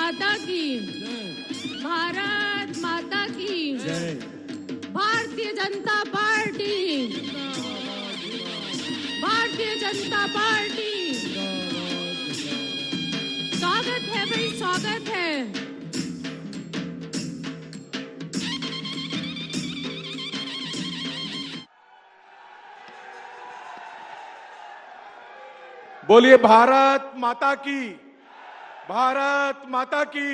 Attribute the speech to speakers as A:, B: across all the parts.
A: माता की, भारत माता की जय। Bharatiya Janata party, Bharatiya Janata party. स्वागत है भाई, स्वागत है।
B: बोलिए भारत माता की, भारत माता की।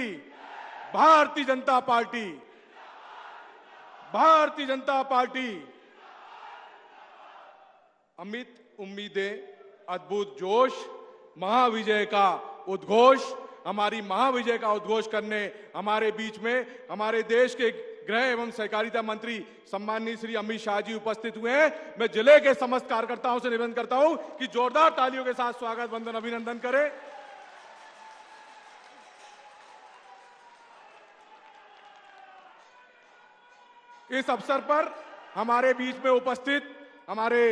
B: Bharatiya Janata party, Bharatiya Janata party. अमित उम्मीदें, अद्भुत जोश, महाविजय का उद्घोष। हमारी महाविजय का उद्घोष करने हमारे बीच में हमारे देश के गृह एवं सहकारिता मंत्री सम्माननीय श्री अमित शाह जी उपस्थित हुए हैं। मैं जिले के समस्त कार्यकर्ताओं से निवेदन करता हूं कि जोरदार तालियों के साथ स्वागत वंदन अभिनंदन करें। इस अवसर पर हमारे बीच में उपस्थित हमारे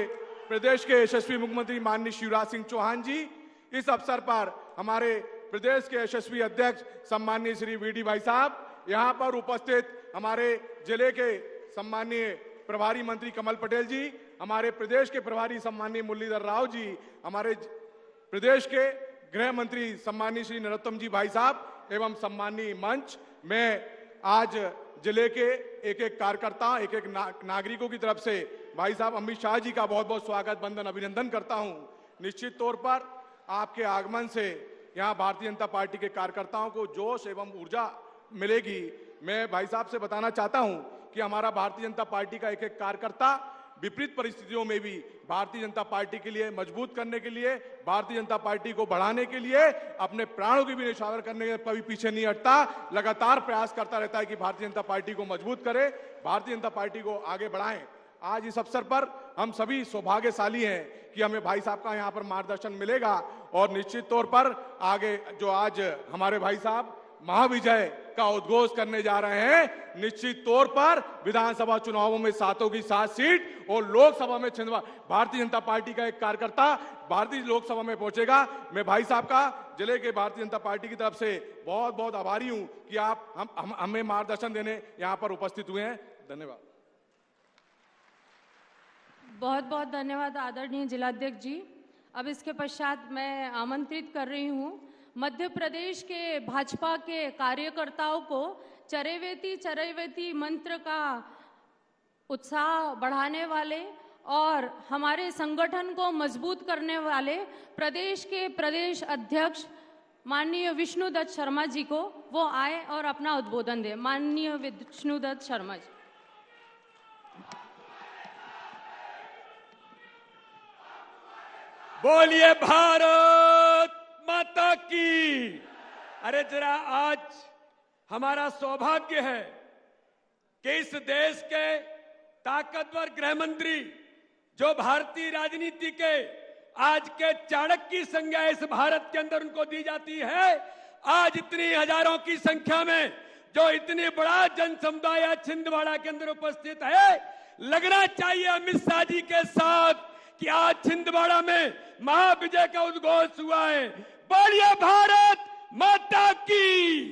B: प्रदेश के यशस्वी मुख्यमंत्री माननीय शिवराज सिंह चौहान जी, इस अवसर पर हमारे प्रदेश के यशस्वी अध्यक्ष सम्माननीय श्री वीडी भाई साहब, यहां पर उपस्थित हमारे जिले के सम्माननीय प्रभारी मंत्री कमल पटेल जी, हमारे प्रदेश के प्रभारी सम्माननीय मुरलीधर राव जी, हमारे प्रदेश के गृह मंत्री सम्माननीय श्री नरोत्तम जी भाई साहब एवं सम्माननीय मंच। मैं आज जिले के एक एक कार्यकर्ता, एक एक नागरिकों की तरफ से भाई साहब अमित शाह जी का बहुत बहुत स्वागत वंदन अभिनंदन करता हूं। निश्चित तौर पर आपके आगमन से यहां भारतीय जनता पार्टी के कार्यकर्ताओं को जोश एवं ऊर्जा मिलेगी। मैं भाई साहब से बताना चाहता हूं कि हमारा भारतीय जनता पार्टी का एक एक कार्यकर्ता विपरीत परिस्थितियों में भी भारतीय जनता पार्टी के लिए मजबूत करने के लिए, भारतीय जनता पार्टी को बढ़ाने के लिए अपने प्राणों की भी न्यौछावर करने के कभी पीछे नहीं हटता, लगातार प्रयास करता रहता है कि भारतीय जनता पार्टी को मजबूत करे, भारतीय जनता पार्टी को आगे बढ़ाएं। आज इस अवसर पर हम सभी सौभाग्यशाली हैं कि हमें भाई साहब का यहाँ पर मार्गदर्शन मिलेगा और निश्चित तौर पर आगे जो आज हमारे भाई साहब महाविजय का उद्घोष करने जा रहे हैं, निश्चित तौर पर विधानसभा चुनावों में 7 की 7 सीट और लोकसभा में छिंदवा भारतीय जनता पार्टी का एक कार्यकर्ता भारतीय लोकसभा में पहुंचेगा। मैं भाई साहब का जिले के भारतीय जनता पार्टी की तरफ से बहुत बहुत आभारी हूं कि आप हमें मार्गदर्शन देने यहां पर उपस्थित हुए हैं। धन्यवाद।
A: बहुत बहुत धन्यवाद आदरणीय जिलाध्यक्ष जी। अब इसके पश्चात मैं आमंत्रित कर रही हूं मध्य प्रदेश के भाजपा के कार्यकर्ताओं को चरैवेति चरैवेति मंत्र का उत्साह बढ़ाने वाले और हमारे संगठन को मजबूत करने वाले प्रदेश के प्रदेश अध्यक्ष माननीय विष्णुदत्त शर्मा जी को वो आए और अपना उद्बोधन दे। माननीय विष्णुदत्त शर्मा जी।
C: बोलिए भारत माता की। अरे जरा आज हमारा सौभाग्य है कि इस देश के ताकतवर गृह मंत्री जो भारतीय राजनीति के आज के चाणक्य की संज्ञा इस भारत के अंदर उनको दी जाती है, आज इतनी हजारों की संख्या में जो इतनी बड़ा जन समुदाय छिंदवाड़ा के अंदर उपस्थित है, लगना चाहिए अमित शाह जी के साथ कि आज छिंदवाड़ा में महाविजय का उद्घोष हुआ है। बोलिए भारत माता की,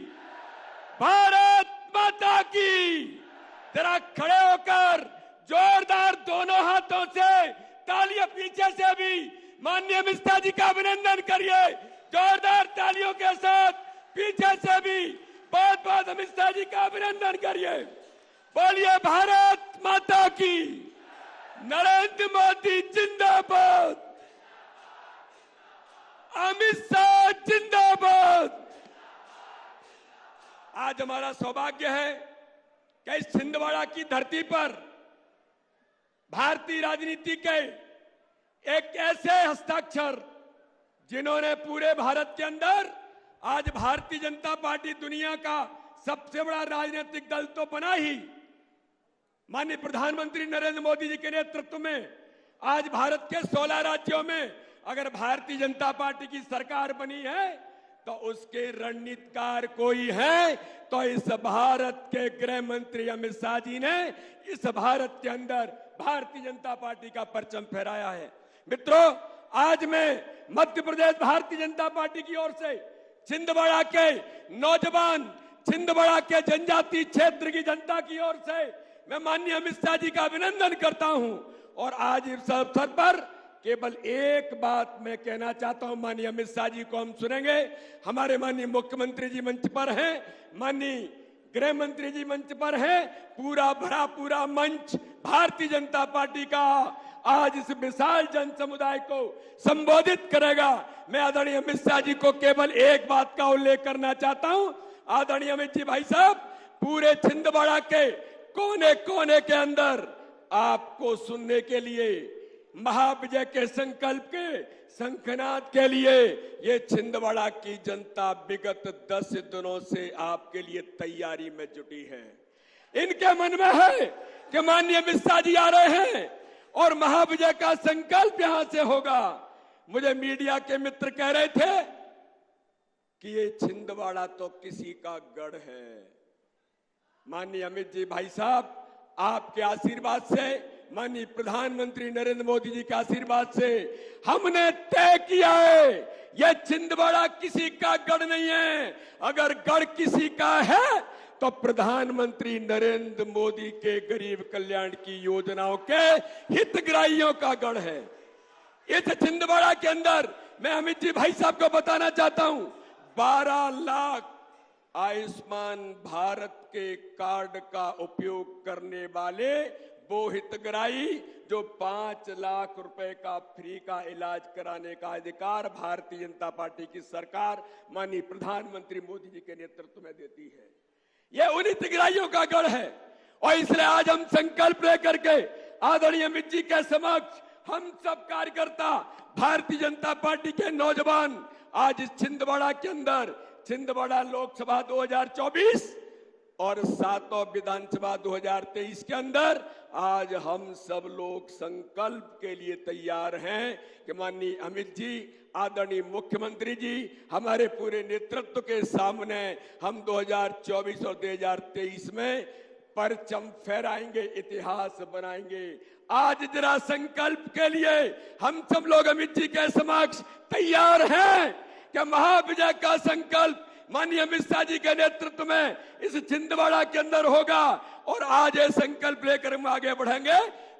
C: भारत माता की। जरा खड़े होकर जोरदार दोनों हाथों से तालियां पीछे से भी माननीय अमित शाह जी का अभिनंदन करिए। जोरदार तालियों के साथ पीछे से भी बहुत बहुत अमित शाह जी का अभिनंदन करिए। बोलिए भारत माता की। नरेंद्र मोदी जिंदाबाद, अमित शाह जिंदाबाद। आज हमारा सौभाग्य है कि इस छिंदवाड़ा की धरती पर भारतीय राजनीति के एक ऐसे हस्ताक्षर जिन्होंने पूरे भारत के अंदर आज भारतीय जनता पार्टी दुनिया का सबसे बड़ा राजनीतिक दल तो बना ही, माननीय प्रधानमंत्री नरेंद्र मोदी जी के नेतृत्व में आज भारत के 16 राज्यों में अगर भारतीय जनता पार्टी की सरकार बनी है तो उसके रणनीतिकार कोई है तो इस भारत के गृह मंत्री अमित शाह जी ने इस भारत के अंदर भारतीय जनता पार्टी का परचम फहराया है। मित्रों, आज मैं मध्य प्रदेश भारतीय जनता पार्टी की ओर से छिंदवाड़ा के नौजवान, छिंदवाड़ा के जनजातीय क्षेत्र की जनता की ओर से मैं माननीय अमित शाह जी का अभिनंदन करता हूं। और आज इस अवसर पर केवल एक बात मैं कहना चाहता हूं, माननीय अमित शाह जी को हम सुनेंगे। हमारे माननीय मुख्यमंत्री जी मंच पर हैं, माननीय गृह मंत्री जी मंच पर हैं, पूरा भरा पूरा मंच भारतीय जनता पार्टी का आज इस विशाल जन समुदाय को संबोधित करेगा। मैं आदरणीय अमित शाह जी को केवल एक बात का उल्लेख करना चाहता हूं। आदरणीय अमित जी भाई साहब, पूरे छिंदवाड़ा के कोने कोने के अंदर आपको सुनने के लिए, महाविजय के संकल्प के शंखनाद के लिए ये छिंदवाड़ा की जनता विगत 10 दिनों से आपके लिए तैयारी में जुटी है। इनके मन में है कि माननीय अमित शाह जी आ रहे हैं और महाविजय का संकल्प यहां से होगा। मुझे मीडिया के मित्र कह रहे थे कि ये छिंदवाड़ा तो किसी का गढ़ है। माननीय अमित जी भाई साहब, आपके आशीर्वाद से, माननीय प्रधानमंत्री नरेंद्र मोदी जी के आशीर्वाद से हमने तय किया है यह छिंदवाड़ा किसी का गढ़ नहीं है। अगर गढ़ किसी का है तो प्रधानमंत्री नरेंद्र मोदी के गरीब कल्याण की योजनाओं के हितग्राहियों का गढ़ है। इस छिंदवाड़ा के अंदर मैं अमित जी भाई साहब को बताना चाहता हूं, 12 लाख आयुष्मान भारत के कार्ड का उपयोग करने वाले वो हितग्राही जो 5 लाख रुपए का फ्री का इलाज कराने का अधिकार भारतीय जनता पार्टी की सरकार माननीय प्रधानमंत्री मोदी जी के नेतृत्व में देती है। ये उन हितग्राहियों का गढ़ है और इसलिए आज हम संकल्प लेकर के आदरणीय अमित जी के समक्ष हम सब कार्यकर्ता, भारतीय जनता पार्टी के नौजवान आज इस छिंदवाड़ा के अंदर, छिंदवाड़ा लोकसभा 2024 और 7वां विधानसभा 2023 के अंदर आज हम सब लोग संकल्प के लिए तैयार हैं कि माननीय अमित जी, आदरणीय मुख्यमंत्री जी, हमारे पूरे नेतृत्व के सामने हम 2024 और 2023 में परचम फहराएंगे, इतिहास बनाएंगे। आज जरा संकल्प के लिए हम सब लोग अमित जी के समक्ष तैयार हैं कि महाविजय का संकल्प माननीय अमित शाह जी के नेतृत्व में इस छिंदवाड़ा के अंदर होगा और आज ये संकल्प लेकर हम आगे बढ़ेंगे।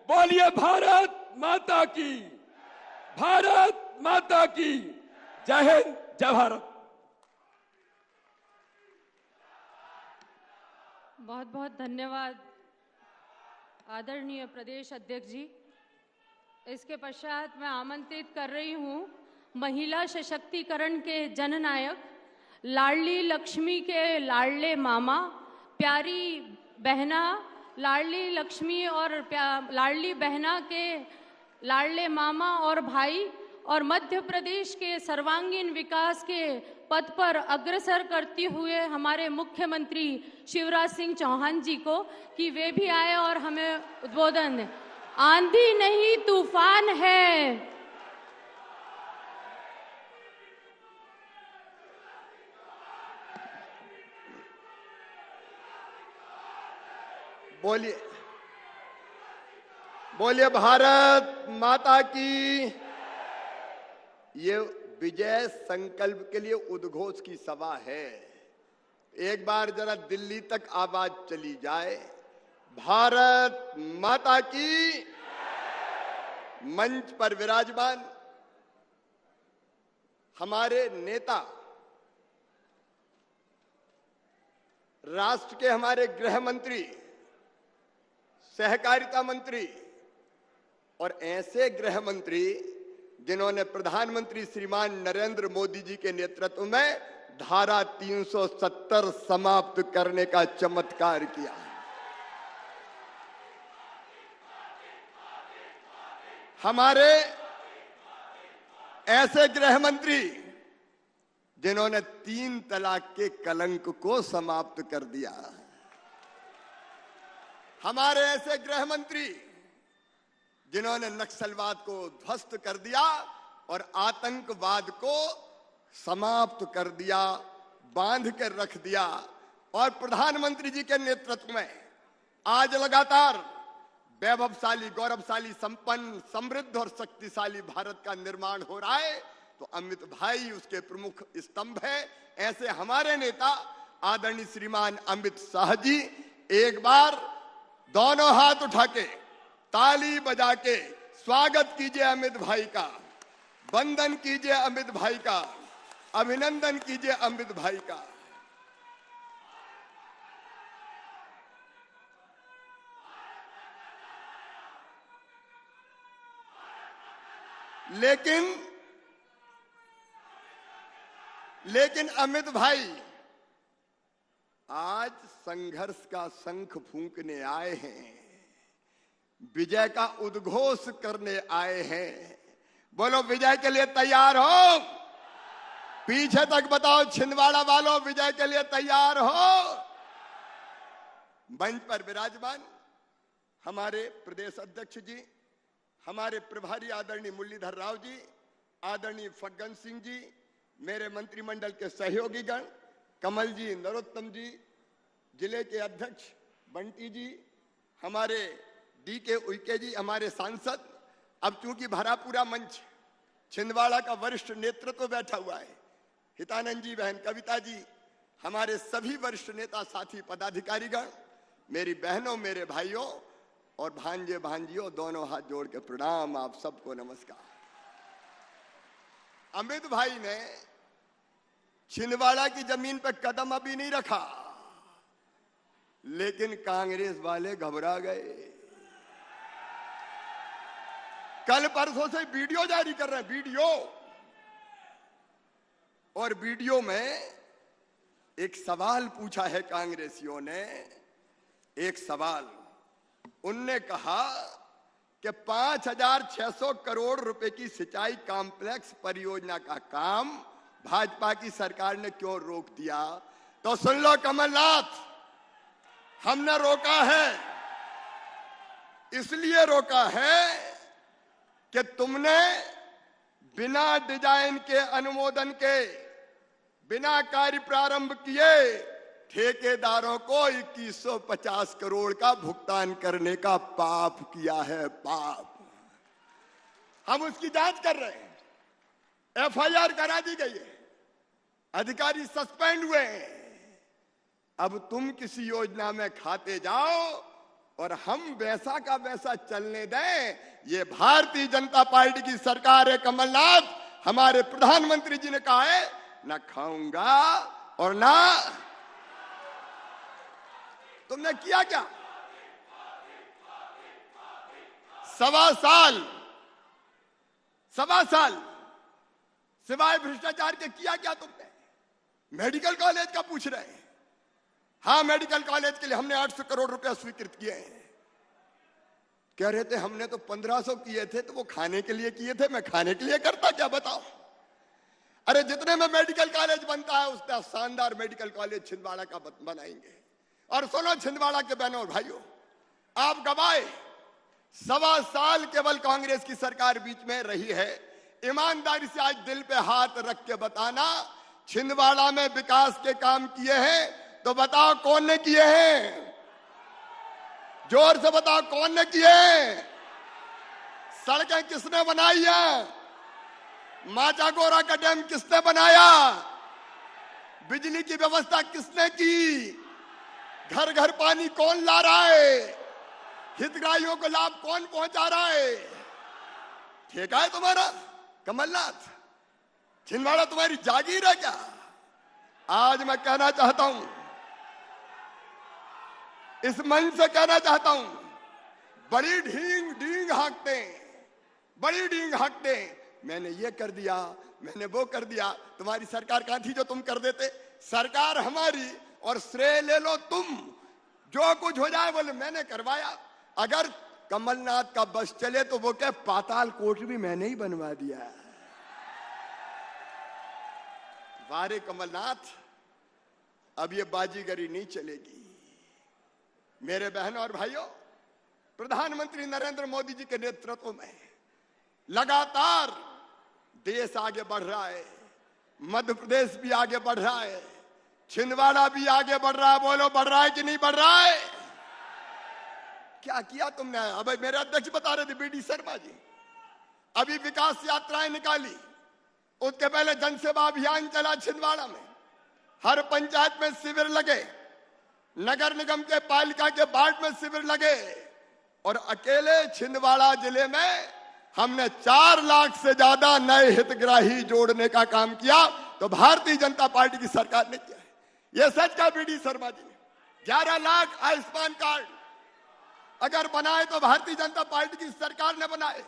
C: बोलिए भारत माता की, भारत माता की जय हिंद, जय भारत।
A: बहुत बहुत धन्यवाद आदरणीय प्रदेश अध्यक्ष जी। इसके पश्चात मैं आमंत्रित कर रही हूं महिला सशक्तिकरण के जननायक, लाडली लक्ष्मी के लाडले मामा, प्यारी बहना, लाडली लक्ष्मी और लाडली बहना के लाडले मामा और भाई और मध्य प्रदेश के सर्वांगीण विकास के पथ पर अग्रसर करते हुए हमारे मुख्यमंत्री शिवराज सिंह चौहान जी को कि वे भी आए और हमें उद्बोधन दें। आंधी नहीं तूफान है,
D: बोलिए, बोलिए भारत माता की। ये विजय संकल्प के लिए उद्घोष की सभा है। एक बार जरा दिल्ली तक आवाज चली जाए, भारत माता की। मंच पर विराजमान हमारे नेता, राष्ट्र के हमारे गृह मंत्री, सहकारिता मंत्री और ऐसे गृह मंत्री जिन्होंने प्रधानमंत्री श्रीमान नरेंद्र मोदी जी के नेतृत्व में धारा 370 समाप्त करने का चमत्कार किया। हमारे ऐसे गृह मंत्री जिन्होंने 3 तलाक के कलंक को समाप्त कर दिया। हमारे ऐसे गृह मंत्री जिन्होंने नक्सलवाद को ध्वस्त कर दिया और आतंकवाद को समाप्त कर दिया, बांध कर रख दिया। और प्रधानमंत्री जी के नेतृत्व में आज लगातार वैभवशाली, गौरवशाली, संपन्न, समृद्ध और शक्तिशाली भारत का निर्माण हो रहा है। तो अमित भाई उसके प्रमुख स्तंभ है। ऐसे हमारे नेता आदरणीय श्रीमान अमित शाह जी, एक बार दोनों हाथ उठा के ताली बजा के स्वागत कीजिए अमित भाई का, वंदन कीजिए अमित भाई का, अभिनंदन कीजिए अमित भाई का। लेकिन अमित भाई आज संघर्ष का शंख फूंकने आए हैं, विजय का उद्घोष करने आए हैं। बोलो विजय के लिए तैयार हो? पीछे तक बताओ छिंदवाड़ा वालों, विजय के लिए तैयार हो? मंच पर विराजमान हमारे प्रदेश अध्यक्ष जी, हमारे प्रभारी आदरणीय मुरलीधर राव जी, आदरणीय फग्गन सिंह जी, मेरे मंत्रिमंडल के सहयोगी गण, कमल जी, नरोत्तम जी, जिले के अध्यक्ष बंटी जी, हमारे DK उइके जी, हमारे सांसद। अब चूंकि भरा पूरा मंच छिंदवाड़ा का वरिष्ठ नेतृत्व बैठा हुआ है, हितानंद जी, बहन कविता जी, हमारे सभी वरिष्ठ नेता साथी पदाधिकारीगण, मेरी बहनों, मेरे भाइयों और भांजे भांजियों, दोनों हाथ जोड़ के प्रणाम, आप सबको नमस्कार। अमित भाई ने छिंदवाड़ा की जमीन पर कदम अभी नहीं रखा, लेकिन कांग्रेस वाले घबरा गए। कल परसों से वीडियो जारी कर रहे हैं, वीडियो, और वीडियो में एक सवाल पूछा है कांग्रेसियों ने। एक सवाल उनने कहा कि 5,600 करोड़ रुपए की सिंचाई कॉम्प्लेक्स परियोजना का काम भाजपा की सरकार ने क्यों रोक दिया? तो सुन लो कमलनाथ, हमने रोका है, इसलिए रोका है कि तुमने बिना डिजाइन के, अनुमोदन के, बिना कार्य प्रारंभ किए ठेकेदारों को 2150 करोड़ का भुगतान करने का पाप किया है, पाप। हम उसकी जांच कर रहे हैं, FIR करा दी गई है, अधिकारी सस्पेंड हुए हैं। अब तुम किसी योजना में खाते जाओ और हम वैसा का वैसा चलने दें, ये भारतीय जनता पार्टी की सरकार है। कमलनाथ, हमारे प्रधानमंत्री जी ने कहा है, ना खाऊंगा और ना। तुमने किया क्या? 1.25 साल सिवाय भ्रष्टाचार के किया क्या तुमने? मेडिकल कॉलेज का पूछ रहे हैं। हाँ, मेडिकल कॉलेज के लिए हमने 800 करोड़ रुपया स्वीकृत किए हैं। कह रहे थे हमने तो 1500 किए थे, तो वो खाने के लिए किए थे, मैं खाने के लिए करता क्या, बताओ? अरे जितने में मेडिकल कॉलेज बनता है उसका शानदार मेडिकल कॉलेज छिंदवाड़ा का बनाएंगे। और सुनो छिंदवाड़ा के बहनों और भाइयों, आप गवाए 1.25 साल केवल कांग्रेस की सरकार बीच में रही है। ईमानदारी से आज दिल पे हाथ रख के बताना, छिंदवाड़ा में विकास के काम किए हैं तो बताओ कौन ने किए हैं? जोर से बताओ कौन ने किए हैं? सड़कें किसने बनाई हैं? माचा गोरा का डैम किसने बनाया? बिजली की व्यवस्था किसने की? घर घर पानी कौन ला रहा है? हितग्राहियों को लाभ कौन पहुंचा रहा है? ठेका है तुम्हारा कमलनाथ? छिंदवाड़ा तुम्हारी जागीर है क्या? आज मैं कहना चाहता हूं, इस मंच से कहना चाहता हूं, बड़ी ढींग हाँकते, बड़ी ढींग हाँकते, मैंने ये कर दिया, मैंने वो कर दिया। तुम्हारी सरकार कहां थी जो तुम कर देते? सरकार हमारी और श्रेय ले लो तुम। जो कुछ हो जाए बोले मैंने करवाया। अगर कमलनाथ का बस चले तो वो क्या, पाताल कोट भी मैंने ही बनवा दिया। वारे कमलनाथ, अब ये बाजीगरी नहीं चलेगी। मेरे बहनों और भाइयों, प्रधानमंत्री नरेंद्र मोदी जी के नेतृत्व में लगातार देश आगे बढ़ रहा है, मध्य प्रदेश भी आगे बढ़ रहा है, छिंदवाड़ा भी आगे बढ़ रहा है। बोलो बढ़ रहा है कि नहीं बढ़ रहा है? क्या किया तुमने? अब मेरे अध्यक्ष बता रहे थे BD शर्मा जी, अभी विकास यात्राएं निकाली, उसके पहले जनसेवा अभियान चला छिंदवाड़ा में, हर पंचायत में शिविर लगे, नगर निगम के पालिका के वार्ड में शिविर लगे, और अकेले छिंदवाड़ा जिले में हमने 4 लाख से ज्यादा नए हितग्राही जोड़ने का काम किया, तो भारतीय जनता पार्टी की सरकार ने किया है। यह सच का बीडी शर्मा जी ने 11 लाख आयुष्मान कार्ड अगर बनाए तो भारतीय जनता पार्टी की सरकार ने बनाए,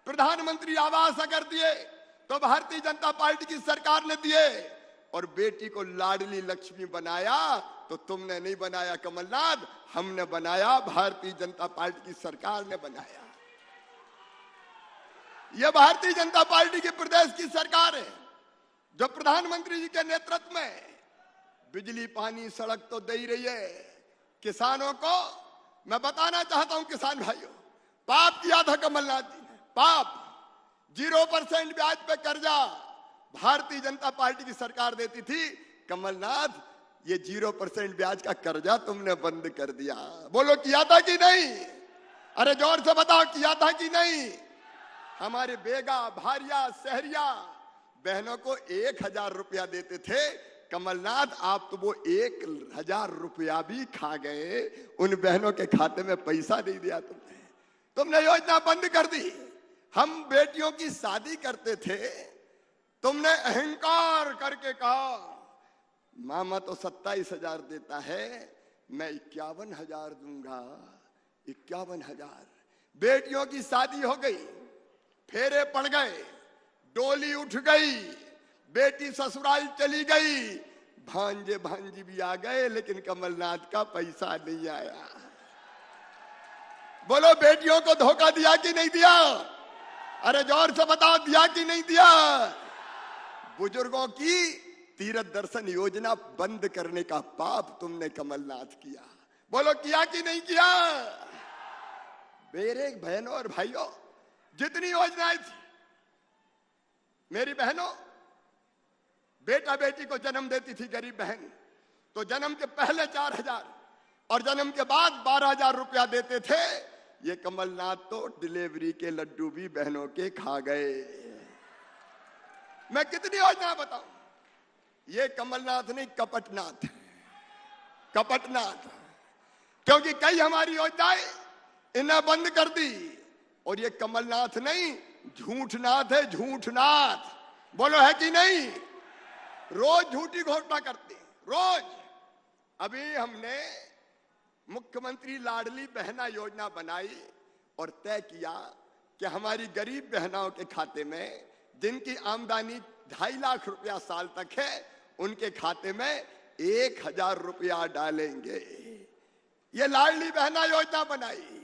D: प्रधानमंत्री आवास अगर दिए तो भारतीय जनता पार्टी की सरकार ने दिए, और बेटी को लाडली लक्ष्मी बनाया तो तुमने नहीं बनाया कमलनाथ, हमने बनाया, भारतीय जनता पार्टी की सरकार ने बनाया। यह भारतीय जनता पार्टी की प्रदेश की सरकार है जो प्रधानमंत्री जी के नेतृत्व में बिजली पानी सड़क तो दे ही रही है। किसानों को मैं बताना चाहता हूं, किसान भाइयों, पाप किया था कमलनाथ जी ने, पाप। 0% ब्याज पे कर्जा भारतीय जनता पार्टी की सरकार देती थी। कमलनाथ, ये 0% ब्याज का कर्जा तुमने बंद कर दिया। बोलो किया था कि नहीं? अरे जोर से बताओ, किया था कि नहीं? हमारे बेगा, भारिया, शहरिया बहनों को 1000 रुपया देते थे। कमलनाथ, आप तो वो 1000 रुपया भी खा गए, उन बहनों के खाते में पैसा नहीं दिया तुमने योजना बंद कर दी। हम बेटियों की शादी करते थे, तुमने अहंकार करके कहा मामा तो 27,000 देता है, मैं 51,000 दूंगा। 51,000। बेटियों की शादी हो गई, फेरे पड़ गए, डोली उठ गई, बेटी ससुराल चली गई, भांजे भांजी भी आ गए, लेकिन कमलनाथ का पैसा नहीं आया। बोलो बेटियों को धोखा दिया कि नहीं दिया? अरे जोर से बताओ, दिया कि नहीं दिया? बुजुर्गों की तीर्थ दर्शन योजना बंद करने का पाप तुमने कमलनाथ किया। बोलो किया कि नहीं किया? मेरे बहनों और भाइयों, जितनी योजनाएं थी, मेरी बहनों बेटा बेटी को जन्म देती थी गरीब बहन, तो जन्म के पहले 4,000 और जन्म के बाद 12,000 रुपया देते थे। ये कमलनाथ तो डिलीवरी के लड्डू भी बहनों के खा गए। मैं कितनी योजना बताऊं? ये कमलनाथ नहीं, कपटनाथ, कपटनाथ। क्योंकि कई हमारी योजनाएं इन्हें बंद कर दी, और ये कमलनाथ नहीं, झूठनाथ है, झूठनाथ। बोलो है कि नहीं? रोज झूठी घोषणा करते हैं, रोज। अभी हमने मुख्यमंत्री लाडली बहना योजना बनाई और तय किया कि हमारी गरीब बहनाओं के खाते में, जिनकी आमदनी 2.5 लाख रुपया साल तक है, उनके खाते में 1,000 रुपया डालेंगे। ये लाडली बहना योजना बनाई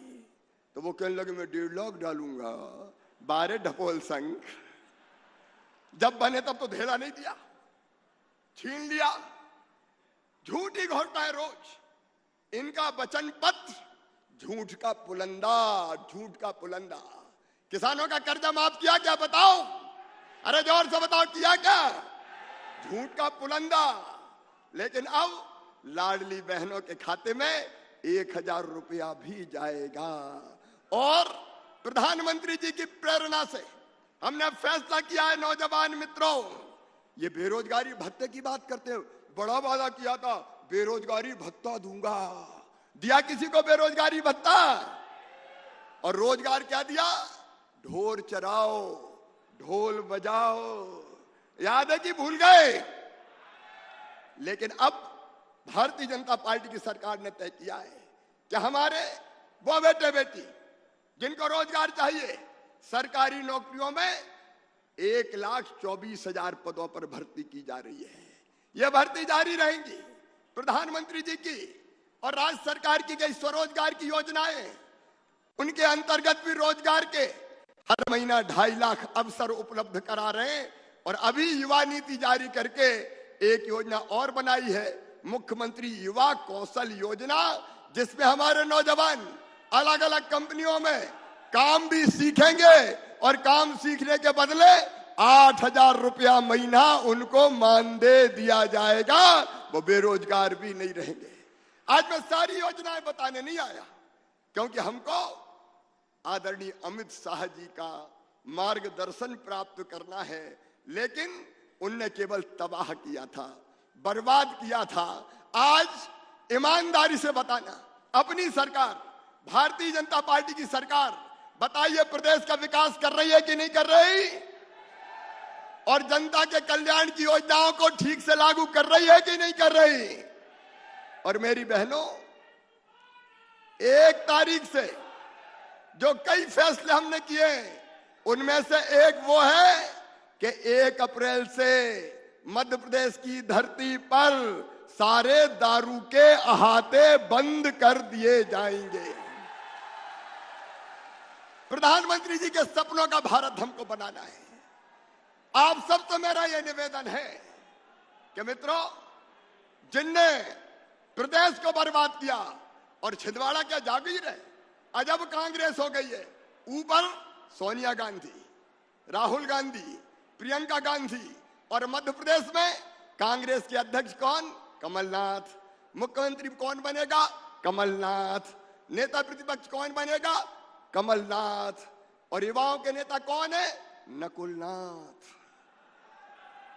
D: तो वो कहने लगे मैं 1.5 लाख डालूंगा। 12 ढपोल संघ जब बने तब तो धेला नहीं दिया, छीन लिया। झूठी घोषणा है रोज, इनका वचन पत्र झूठ का पुलंदा, झूठ का पुलंदा। किसानों का कर्जा माफ किया क्या? बताओ, अरे जोर से बताओ, किया क्या? झूठ का पुलंदा। लेकिन अब लाडली बहनों के खाते में 1,000 रुपया भी जाएगा। और प्रधानमंत्री जी की प्रेरणा से हमने फैसला किया है, नौजवान मित्रों, ये बेरोजगारी भत्ते की बात करते हैं, बड़ा वादा किया था बेरोजगारी भत्ता दूंगा। दिया किसी को बेरोजगारी भत्ता? और रोजगार क्या दिया? ढोल चराओ, ढोल बजाओ। याद है कि भूल गए? लेकिन अब भारतीय जनता पार्टी की सरकार ने तय किया है कि हमारे वो बेटे बेटी जिनको रोजगार चाहिए, सरकारी नौकरियों में 1,24,000 पदों पर भर्ती की जा रही है। यह भर्ती जारी रहेंगी। प्रधानमंत्री जी की और राज्य सरकार की गई स्वरोजगार की योजनाएं, उनके अंतर्गत भी रोजगार के हर महीना 2.5 लाख अवसर उपलब्ध करा रहे हैं। और अभी युवा नीति जारी करके एक योजना और बनाई है, मुख्यमंत्री युवा कौशल योजना, जिसमें हमारे नौजवान अलग अलग कंपनियों में काम भी सीखेंगे और काम सीखने के बदले 8,000 रुपया महीना उनको मानदेय दिया जाएगा। वो बेरोजगार भी नहीं रहेंगे। आज मैं सारी योजनाएं बताने नहीं आया, क्योंकि हमको आदरणीय अमित शाह जी का मार्गदर्शन प्राप्त करना है। लेकिन उनने केवल तबाह किया था, बर्बाद किया था। आज ईमानदारी से बताना, अपनी सरकार भारतीय जनता पार्टी की सरकार, बताइए प्रदेश का विकास कर रही है कि नहीं कर रही, और जनता के कल्याण की योजनाओं को ठीक से लागू कर रही है कि नहीं कर रही। और मेरी बहनों, 1 तारीख से जो कई फैसले हमने किए, उनमें से एक वो है कि 1 अप्रैल से मध्य प्रदेश की धरती पर सारे दारू के अहाते बंद कर दिए जाएंगे। प्रधानमंत्री जी के सपनों का भारत हमको बनाना है। आप सब तो मेरा यह निवेदन है कि मित्रों, जिनने प्रदेश को बर्बाद किया, और छिंदवाड़ा क्या जागीर है, अजब कांग्रेस हो गई है। ऊपर सोनिया गांधी, राहुल गांधी, प्रियंका गांधी, और मध्य प्रदेश में कांग्रेस के अध्यक्ष कौन? कमलनाथ। मुख्यमंत्री कौन बनेगा? कमलनाथ। नेता प्रतिपक्ष कौन बनेगा? कमलनाथ। और युवाओं के नेता कौन है? नकुलनाथ।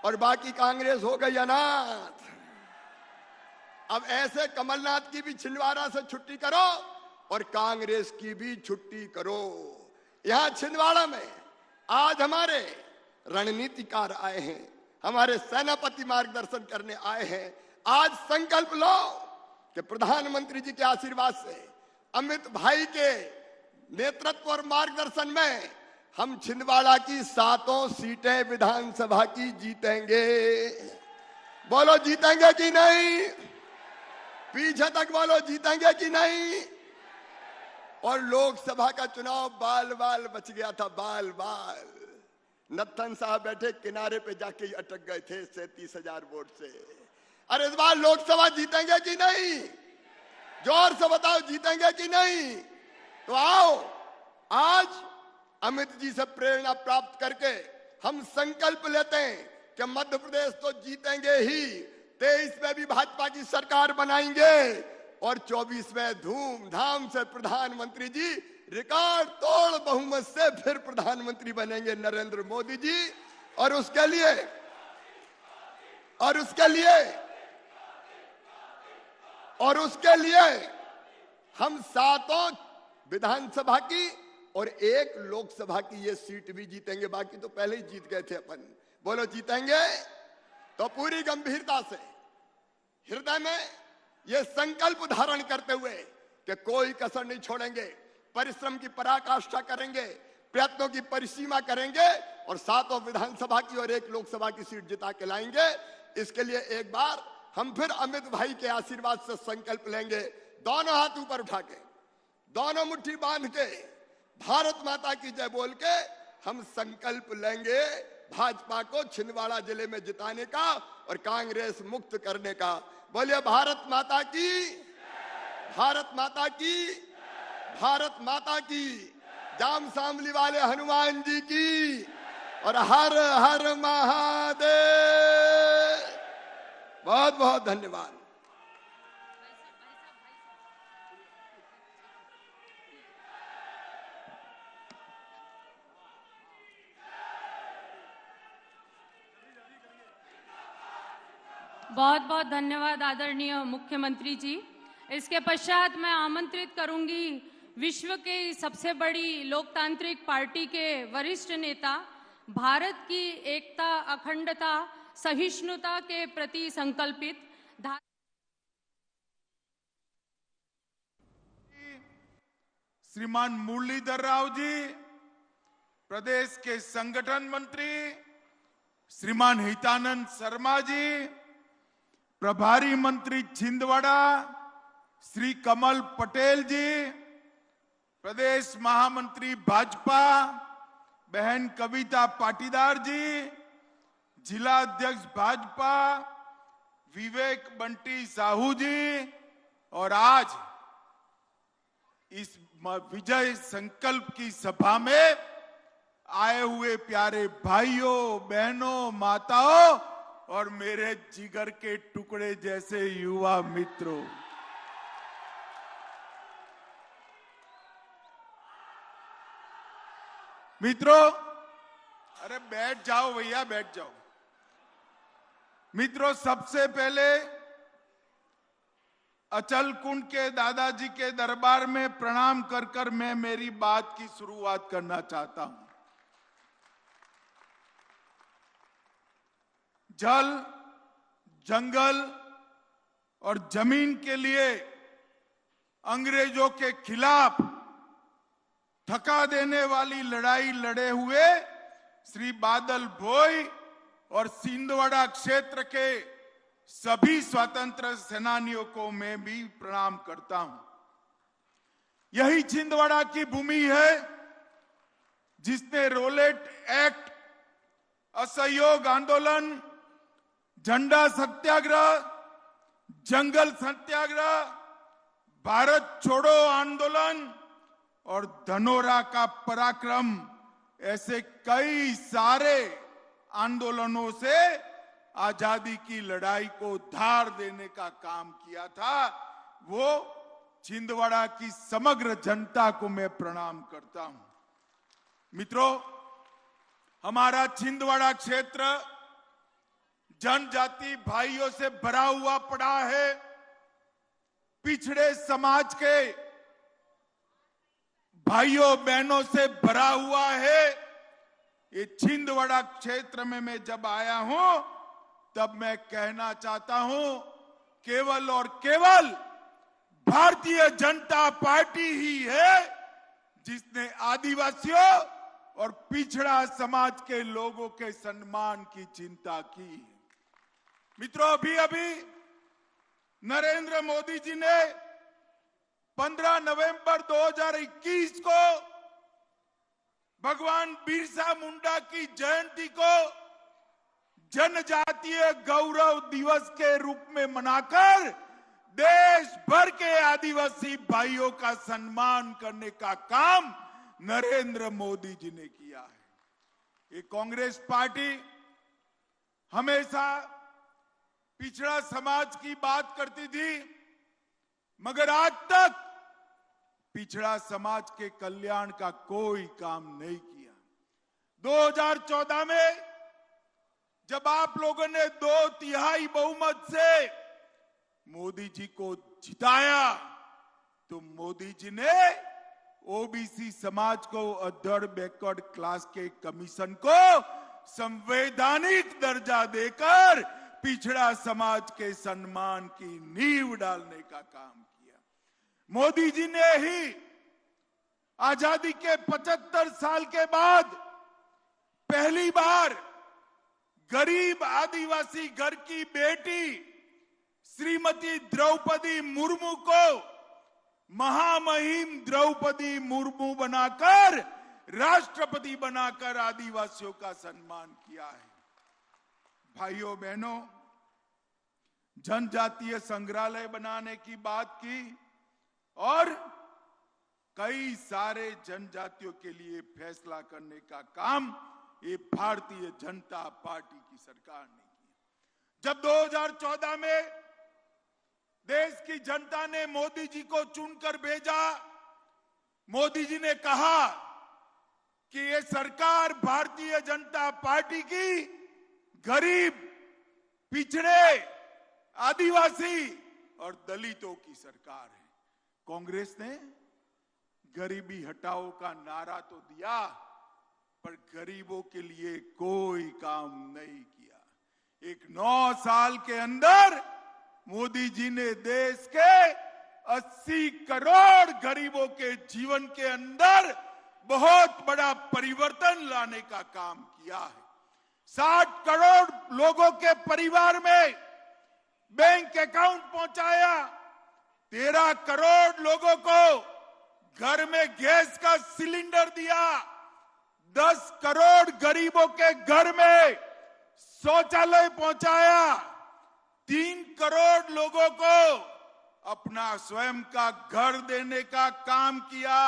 D: और बाकी कांग्रेस हो गई अनाथ। अब ऐसे कमलनाथ की भी छिंदवाड़ा से छुट्टी करो और कांग्रेस की भी छुट्टी करो। यहां छिंदवाड़ा में आज हमारे रणनीतिकार आए हैं, हमारे सेनापति मार्गदर्शन करने आए हैं। आज संकल्प लो कि प्रधानमंत्री जी के आशीर्वाद से, अमित भाई के नेतृत्व और मार्गदर्शन में हम छिंदवाड़ा की 7 सीटें विधानसभा की जीतेंगे। बोलो जीतेंगे कि नहीं? पीछे तक बोलो जीतेंगे कि नहीं? और लोकसभा का चुनाव बाल बाल बच गया था, बाल बाल। नत्थन साहब बैठे किनारे पे जाके ही अटक गए थे 37,000 वोट से। अरे इस बार लोकसभा जीतेंगे कि नहीं? जोर से बताओ, जीतेंगे कि नहीं? तो आओ आज अमित जी से प्रेरणा प्राप्त करके हम संकल्प लेते हैं कि मध्य प्रदेश तो जीतेंगे ही, 23 में भी भाजपा की सरकार बनाएंगे, और 24 में धूमधाम से प्रधानमंत्री जी रिकॉर्ड तोड़ बहुमत से फिर प्रधानमंत्री बनेंगे नरेंद्र मोदी जी। और उसके लिए हम 7 विधानसभा की और 1 लोकसभा की ये सीट भी जीतेंगे। बाकी तो पहले ही जीत गए थे अपन। बोलो जीतेंगे? तो पूरी गंभीरता से हृदय में ये संकल्प धारण करते हुए कि कोई कसर नहीं छोड़ेंगे, परिश्रम की पराकाष्ठा करेंगे, प्रयत्नों की परिसीमा करेंगे, और 7 विधानसभा की और 1 लोकसभा की सीट जिता के लाएंगे। इसके लिए एक बार हम फिर अमित भाई के आशीर्वाद से संकल्प लेंगे। दोनों हाथ ऊपर उठा के, दोनों मुट्ठी बांध के, भारत माता की जय बोल के हम संकल्प लेंगे भाजपा को छिंदवाड़ा जिले में जिताने का और कांग्रेस मुक्त करने का। बोलिए भारत माता की, भारत माता की, भारत माता की। जाम सांवली वाले हनुमान जी की, और हर हर महादेव। बहुत बहुत धन्यवाद।
A: बहुत बहुत धन्यवाद आदरणीय मुख्यमंत्री जी। इसके पश्चात मैं आमंत्रित करूंगी विश्व के सबसे बड़ी लोकतांत्रिक पार्टी के वरिष्ठ नेता, भारत की एकता, अखंडता, सहिष्णुता के प्रति संकल्पित
E: श्रीमान मुरलीधर राव जी, प्रदेश के संगठन मंत्री श्रीमान हितानंद शर्मा जी, प्रभारी मंत्री छिंदवाड़ा श्री कमल पटेल जी, प्रदेश महामंत्री भाजपा बहन कविता पाटीदार जी, जिला अध्यक्ष भाजपा विवेक बंटी साहू जी, और आज इस विजय संकल्प की सभा में आए हुए प्यारे भाइयों, बहनों, माताओं और मेरे जिगर के टुकड़े जैसे युवा मित्रों, अरे बैठ जाओ भैया, बैठ जाओ। मित्रों, सबसे पहले अचल कुंड के दादाजी के दरबार में प्रणाम कर कर मैं मेरी बात की शुरुआत करना चाहता हूं। जल, जंगल और जमीन के लिए अंग्रेजों के खिलाफ थका देने वाली लड़ाई लड़े हुए श्री बादल भोई और छिंदवाड़ा क्षेत्र के सभी स्वतंत्र सेनानियों को मैं भी प्रणाम करता हूं। यही छिंदवाड़ा की भूमि है जिसने रोलेट एक्ट, असहयोग आंदोलन, झंडा सत्याग्रह, जंगल सत्याग्रह, भारत छोड़ो आंदोलन और धनोरा का पराक्रम ऐसे कई सारे आंदोलनों से आजादी की लड़ाई को धार देने का काम किया था। वो छिंदवाड़ा की समग्र जनता को मैं प्रणाम करता हूं। मित्रों, हमारा छिंदवाड़ा क्षेत्र जनजाति भाइयों से भरा हुआ पड़ा है। पिछड़े समाज के भाइयों बहनों से भरा हुआ है। ये छिंदवाड़ा क्षेत्र में मैं जब आया हूं तब मैं कहना चाहता हूं, केवल और केवल भारतीय जनता पार्टी ही है जिसने आदिवासियों और पिछड़ा समाज के लोगों के सम्मान की चिंता की। मित्रों, अभी नरेंद्र मोदी जी ने 15 नवंबर 2021 को भगवान बिरसा मुंडा की जयंती को जनजातीय गौरव दिवस के रूप में मनाकर देश भर के आदिवासी भाइयों का सम्मान करने का काम नरेंद्र मोदी जी ने किया है। ये कांग्रेस पार्टी हमेशा पिछड़ा समाज की बात करती थी, मगर आज तक पिछड़ा समाज के कल्याण का कोई काम नहीं किया। 2014 में जब आप लोगों ने 2/3 बहुमत से मोदी जी को जिताया तो मोदी जी ने ओबीसी समाज को, अदर बैकवर्ड क्लास के कमीशन को संवैधानिक दर्जा देकर पिछड़ा समाज के सम्मान की नींव डालने का काम किया। मोदी जी ने ही आजादी के 75 साल के बाद पहली बार गरीब आदिवासी घर की बेटी श्रीमती द्रौपदी मुर्मू को महामहिम द्रौपदी मुर्मू बनाकर राष्ट्रपति बनाकर आदिवासियों का सम्मान किया है। भाइयों बहनों, जनजातीय संग्रहालय बनाने की बात की और कई सारे जनजातियों के लिए फैसला करने का काम ये भारतीय जनता पार्टी की सरकार ने किया। जब 2014 में देश की जनता ने मोदी जी को चुनकर भेजा, मोदी जी ने कहा कि ये सरकार भारतीय जनता पार्टी की गरीब, पिछड़े, आदिवासी और दलितों की सरकार है। कांग्रेस ने गरीबी हटाओ का नारा तो दिया, पर गरीबों के लिए कोई काम नहीं किया। एक 9 साल के अंदर मोदी जी ने देश के 80 करोड़ गरीबों के जीवन के अंदर बहुत बड़ा परिवर्तन लाने का काम किया है। 60 करोड़ लोगों के परिवार में बैंक अकाउंट पहुंचाया, 13 करोड़ लोगों को घर में गैस का सिलेंडर दिया, 10 करोड़ गरीबों के घर में शौचालय पहुंचाया, 3 करोड़ लोगों को अपना स्वयं का घर देने का काम किया,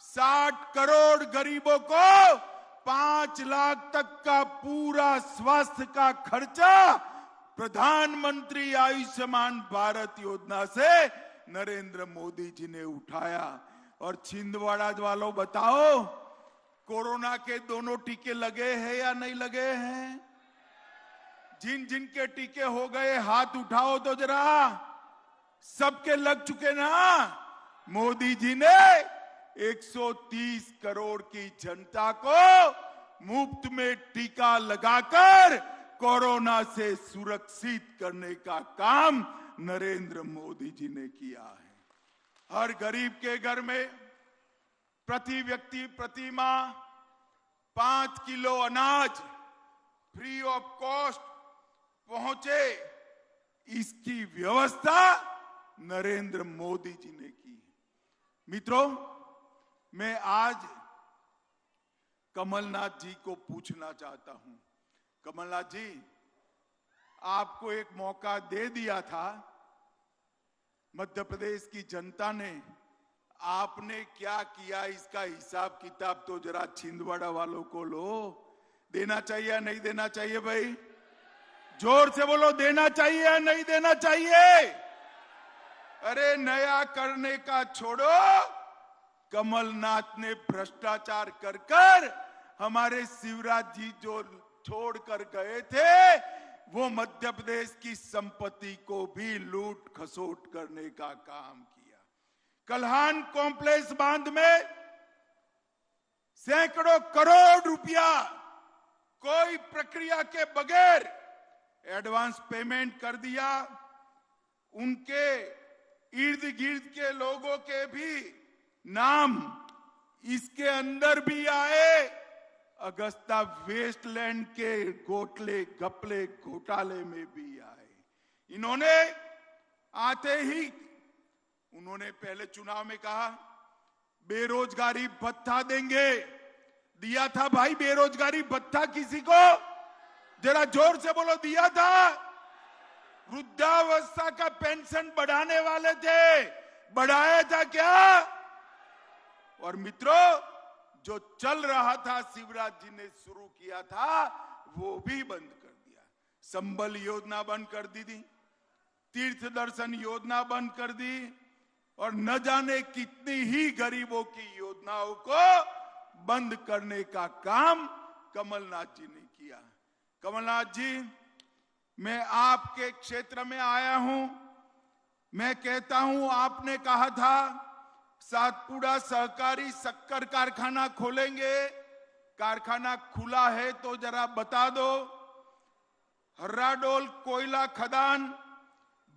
E: 60 करोड़ गरीबों को 5 लाख तक का पूरा स्वास्थ्य का खर्चा प्रधानमंत्री आयुष्मान भारत योजना से नरेंद्र मोदी जी ने उठाया। और छिंदवाड़ा वालों बताओ, कोरोना के दोनों टीके लगे हैं या नहीं लगे हैं? जिन जिन के टीके हो गए हाथ उठाओ तो जरा। सबके लग चुके ना? मोदी जी ने 130 करोड़ की जनता को मुफ्त में टीका लगाकर कोरोना से सुरक्षित करने का काम नरेंद्र मोदी जी ने किया है। हर गरीब के घर में प्रति व्यक्ति प्रति माह 5 किलो अनाज फ्री ऑफ कॉस्ट पहुंचे, इसकी व्यवस्था नरेंद्र मोदी जी ने की। मित्रों, मैं आज कमलनाथ जी को पूछना चाहता हूं। कमलनाथ जी, आपको एक मौका दे दिया था मध्य प्रदेश की जनता ने, आपने क्या किया इसका हिसाब किताब तो जरा छिंदवाड़ा वालों को लो। देना चाहिए या नहीं देना चाहिए भाई? जोर से बोलो, देना चाहिए या नहीं देना चाहिए? अरे नया करने का छोड़ो, कमलनाथ ने भ्रष्टाचार कर कर हमारे शिवराज जी जो छोड़ कर गए थे, वो मध्य प्रदेश की संपत्ति को भी लूट खसोट करने का काम किया। कल्हान कॉम्प्लेक्स बांध में सैकड़ों करोड़ रुपया कोई प्रक्रिया के बगैर एडवांस पेमेंट कर दिया। उनके इर्द गिर्द के लोगों के भी नाम इसके अंदर भी आए। अगस्ता वेस्टलैंड के गोटले गपले घोटाले में भी आए। इन्होंने आते ही उन्होंने पहले चुनाव में कहा बेरोजगारी भत्ता देंगे। दिया था भाई बेरोजगारी भत्ता किसी को? जरा जोर से बोलो, दिया था? वृद्धावस्था का पेंशन बढ़ाने वाले थे, बढ़ाया था क्या? और मित्रों, जो चल रहा था शिवराज जी ने शुरू किया था वो भी बंद कर दिया। संबल योजना बंद कर दी थी, तीर्थ दर्शन योजना बंद कर दी, और न जाने कितनी ही गरीबों की योजनाओं को बंद करने का काम कमलनाथ जी ने किया। कमलनाथ जी, मैं आपके क्षेत्र में आया हूं। मैं कहता हूं, आपने कहा था सातपुड़ा सहकारी शक्कर कारखाना खोलेंगे। कारखाना खुला है तो जरा बता दो। हर्राडोल कोयला खदान,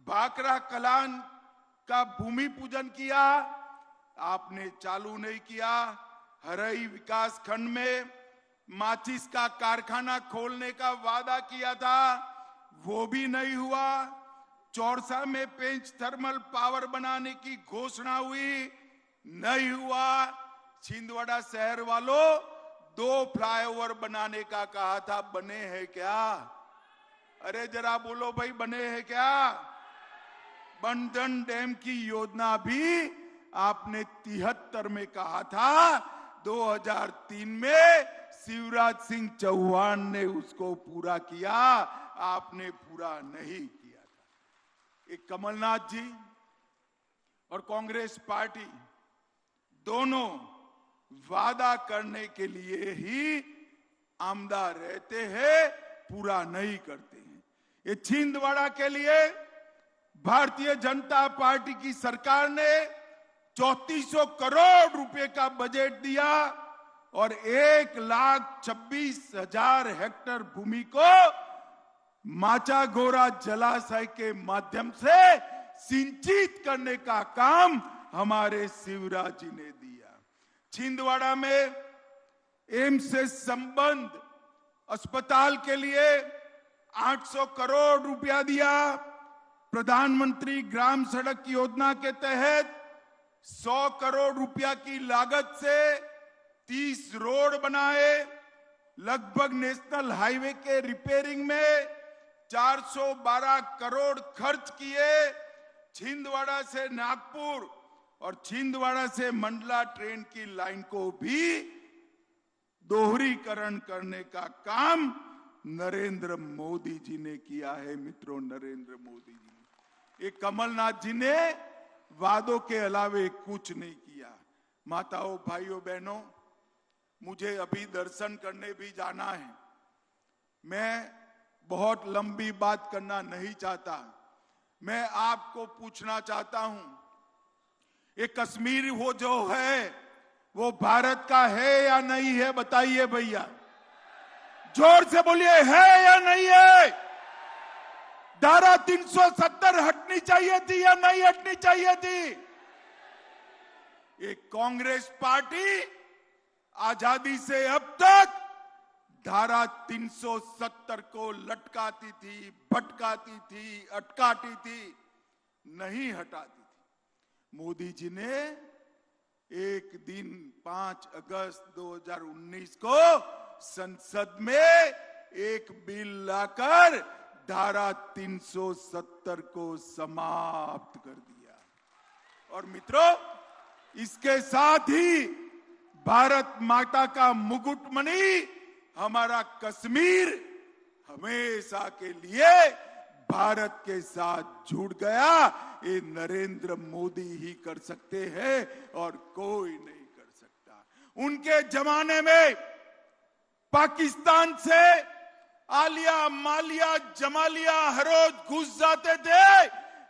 E: भाकरा कलान का भूमि पूजन किया, आपने चालू नहीं किया। हरई विकास खंड में माचिस का कारखाना खोलने का वादा किया था, वो भी नहीं हुआ। चौरसा में पेंच थर्मल पावर बनाने की घोषणा हुई, नहीं हुआ। छिंदवाड़ा शहर वालों 2 फ्लाईओवर बनाने का कहा था, बने हैं क्या? अरे जरा बोलो भाई, बने हैं क्या? बंधन डैम की योजना भी आपने 73 में कहा था, 2003 में शिवराज सिंह चौहान ने उसको पूरा किया, आपने पूरा नहीं किया था। एक कमलनाथ जी और कांग्रेस पार्टी दोनों वादा करने के लिए ही आमदा रहते हैं, पूरा नहीं करते हैं। ये छिंदवाड़ा के लिए भारतीय जनता पार्टी की सरकार ने 3400 करोड़ रुपए का बजट दिया और 1,26,000 हेक्टेयर भूमि को माचागोरा जलाशय के माध्यम से सिंचित करने का काम हमारे शिवराज जी ने दिया। छिंदवाड़ा में एम्स से संबंध अस्पताल के लिए 800 करोड़ रुपया दिया। प्रधानमंत्री ग्राम सड़क योजना के तहत 100 करोड़ रुपया की लागत से 30 रोड बनाए। लगभग नेशनल हाईवे के रिपेयरिंग में 412 करोड़ खर्च किए। छिंदवाड़ा से नागपुर और छिंदवाड़ा से मंडला ट्रेन की लाइन को भी दोहरीकरण करने का काम नरेंद्र मोदी जी ने किया है। मित्रों, नरेंद्र मोदी जी ने, ये कमलनाथ जी ने वादों के अलावे कुछ नहीं किया। माताओं, भाइयों, बहनों, मुझे अभी दर्शन करने भी जाना है। मैं बहुत लंबी बात करना नहीं चाहता। मैं आपको पूछना चाहता हूं, ये कश्मीर वो जो है वो भारत का है या नहीं है? बताइए भैया, जोर से बोलिए, है या नहीं है? धारा 370 हटनी चाहिए थी या नहीं हटनी चाहिए थी? एक कांग्रेस पार्टी आजादी से अब तक धारा 370 को लटकाती थी, भटकाती थी, अटकाती थी, नहीं हटाती थी। मोदी जी ने एक दिन 5 अगस्त 2019 को संसद में एक बिल लाकर धारा 370 को समाप्त कर दिया। और मित्रों, इसके साथ ही भारत माता का मुकुटमणि हमारा कश्मीर हमेशा के लिए भारत के साथ जुड़ गया। ये नरेंद्र मोदी ही कर सकते हैं और कोई नहीं कर सकता। उनके जमाने में पाकिस्तान से आलिया, मालिया, जमालिया हर रोज घुस जाते थे,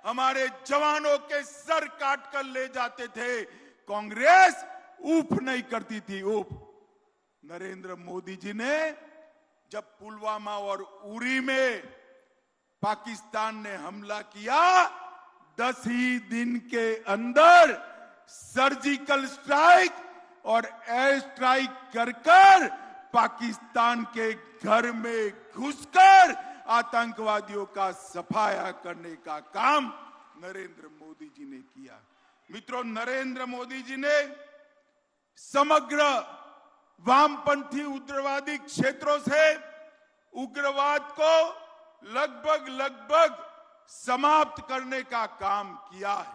E: हमारे जवानों के सर काट कर ले जाते थे। कांग्रेस ऊफ नहीं करती थी, ऊफ। नरेंद्र मोदी जी ने जब पुलवामा और उरी में पाकिस्तान ने हमला किया, 10 ही दिन के अंदर सर्जिकल स्ट्राइक और एयर स्ट्राइक कर पाकिस्तान के घर में घुसकर आतंकवादियों का सफाया करने का काम नरेंद्र मोदी जी ने किया। मित्रों, नरेंद्र मोदी जी ने समग्र वामपंथी उग्रवादी क्षेत्रों से उग्रवाद को लगभग समाप्त करने का काम किया है।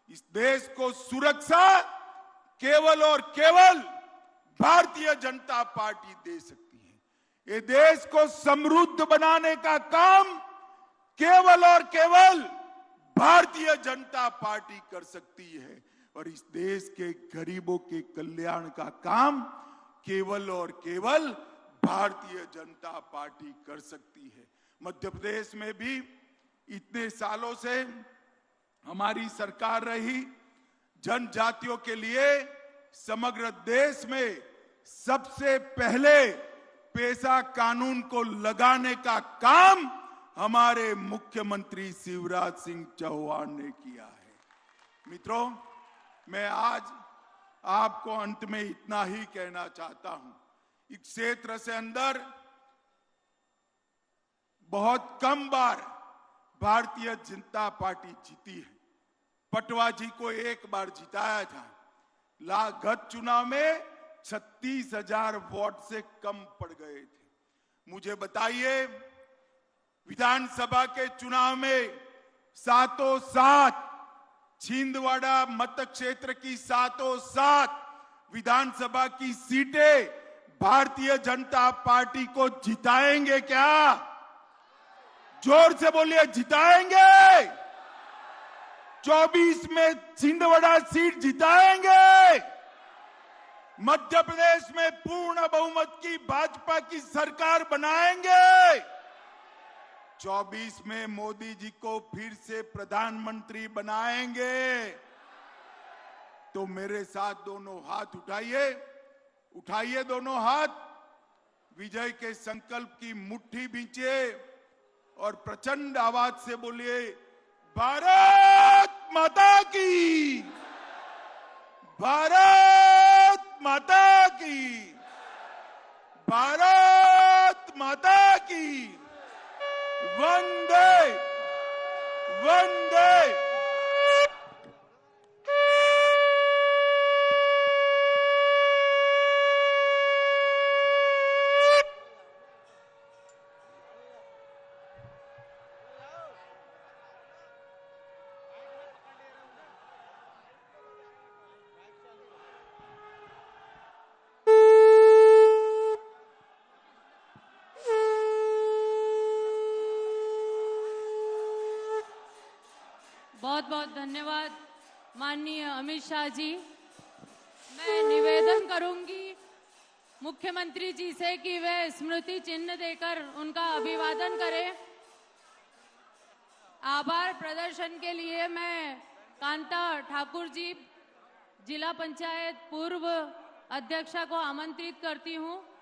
E: इस देश को सुरक्षा केवल और केवल भारतीय जनता पार्टी दे सकती है। ये देश को समृद्ध बनाने का काम केवल और केवल भारतीय जनता पार्टी कर सकती है। और इस देश के गरीबों के कल्याण का काम केवल और केवल भारतीय जनता पार्टी कर सकती है। मध्य प्रदेश में भी इतने सालों से हमारी सरकार रही। जनजातियों के लिए समग्र देश में सबसे पहले पेशा कानून को लगाने का काम हमारे मुख्यमंत्री शिवराज सिंह चौहान ने किया है। मित्रों, मैं आज आपको अंत में इतना ही कहना चाहता हूं, इस क्षेत्र से अंदर बहुत कम बार भारतीय जनता पार्टी जीती है। पटवा जी को एक बार जिताया था। गत चुनाव में 36,000 वोट से कम पड़ गए थे। मुझे बताइए, विधानसभा के चुनाव में सातों सात छिंदवाड़ा मत क्षेत्र की सातों सात विधानसभा की सीटें भारतीय जनता पार्टी को जिताएंगे क्या? जोर से बोलिए, जिताएंगे। 24 में छिंदवाड़ा सीट जिताएंगे। मध्य प्रदेश में पूर्ण बहुमत की भाजपा की सरकार बनाएंगे। 24 में मोदी जी को फिर से प्रधानमंत्री बनाएंगे। तो मेरे साथ दोनों हाथ उठाइए, उठाइए दोनों हाथ, विजय के संकल्प की मुट्ठी बींचिए और प्रचंड आवाज से बोलिए, भारत माता की, भारत माता की, भारत माता की, वंदे वंदे।
A: बहुत बहुत धन्यवाद माननीय अमित शाह जी। मैं निवेदन करूंगी मुख्यमंत्री जी से कि वे स्मृति चिन्ह देकर उनका अभिवादन करें। आभार प्रदर्शन के लिए मैं कांता ठाकुर जी, जिला पंचायत पूर्व अध्यक्षा को आमंत्रित करती हूं।